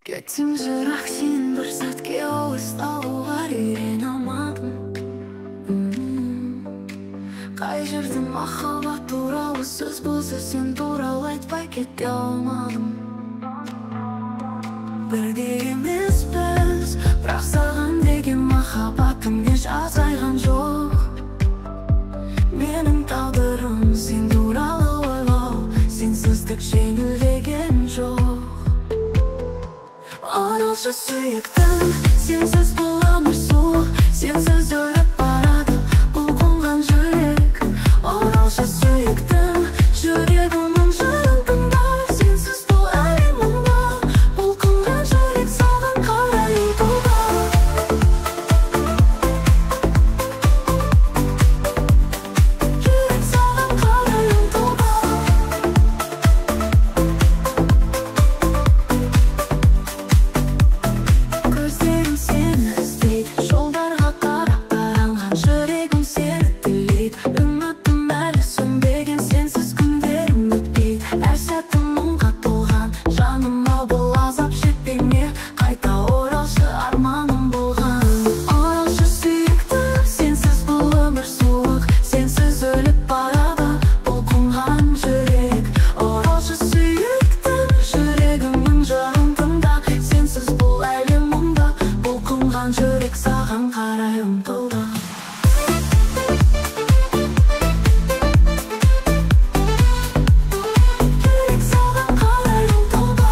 Кеттің жырақ сен бір сәтке алыстауға үйрене алмадым. Қай жерде махаббат туралы сөз болса сен туралы айтпай кете алмадым. Бірге емеспіз, бірақ саған деген махаббатым еш азайған жоқ. Менің тағдырым сен туралы ойлау, сенсіздік жеңілдеген жоқ. Аралшы сүйіктім, сенсіз бұл өмір суық, сенсіз өліп барады бұл қонған жүрек. Аралшы сүйіктім, жүрегімнің жырын тыңда, сенсіз бұл әлем мұнда, бұл қонған жүрек саған қарай ұмтылды. Жүрек саған қарай ұмтылды. Көздерім сені іздейді, жолдарға қарап таранған жүрегім сені тілейді. Үмітім әлі сөнбеген, сенсіз күндерім өтпейді. Әр сәтім мұңға толған, жаныма бұл азап жетпей ме? Қайта оралшы арманым болған. Оралшы сүйіктім, сенсіз бұл өмір суық, сенсіз өліп барады бұл қонған жүрек. Оралшы сүйіктім, жүрегімнің жырын тыңда, сенсіз бұл әлем мұнда, бұл қонған жүрек саған қарай ұмтылды. Жүрек саған қарай ұмтылды.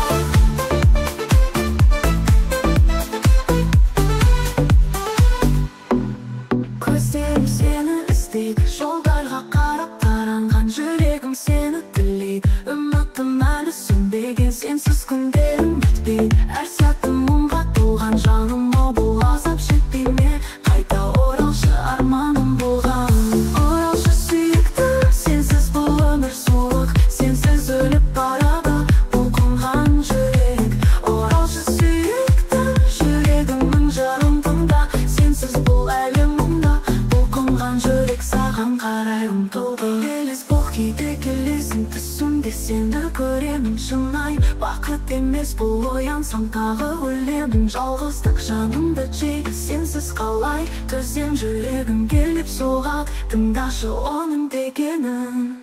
Көздерім сені іздейді, жолдарға қарап таранған жүрегім сені тілейді. Үмітім әлі сөнбеген, сенсіз күндерім бітпейді. Әр сәтім мұңға толған, жаныма бұл азап жетпей ме? Қайта оралшы арманым болған. Оралшы сүйіктім, сенсіз бұл өмір суық, сенсіз өліп барады бұл қонған жүрек. Оралшы сүйіктім, жүрегімнің жырын тыңда, сенсіз бұл әлем мұнда, бұл қонған жүрек саған қарай ұмтылды. Елес бұл кейде келесің түсімде, сені көремін шынайын. Бақыт емес бұл, оянсам тағы өлемін. Жалғыздық жанымды жейді, сенсіз қалай төзем? Жүрегім келіп соғады, тыңдашы оның дегенін.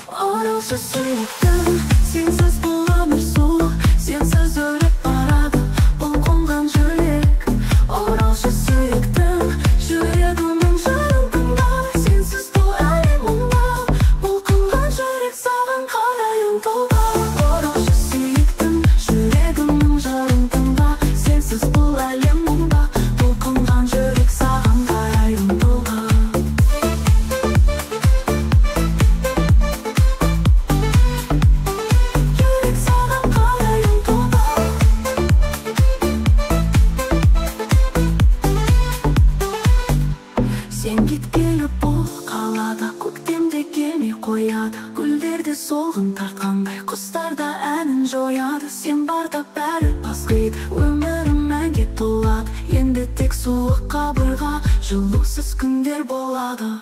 Оралшы сүйіктім, сенсіз бұл өмір суық, сенсіз өліп барады бұл қонған жүрек. Оралшы сүйіктім, жүрегімнің жырын тыңда, сенсіз бұл әлем мұнда, бұл қонған жүрек саған қарай ұмтылды. Оралшы сүйіктім, жүрегімнің жырын тыңда, сенсіз бұл әлем мұнда, бұл қонған жүрек саған қарай ұмтылды. Жүрек саған қарай ұмтылды. Сен кеткелі бұл қалада, көктемде келмей қояды. Гүлдерде солғын тартқандай, құстар да әнін жояды. Сен барда бәрі басқайды, өмірім мәнге толады. Енді тек суық қабырға, жылусыз күндер болады.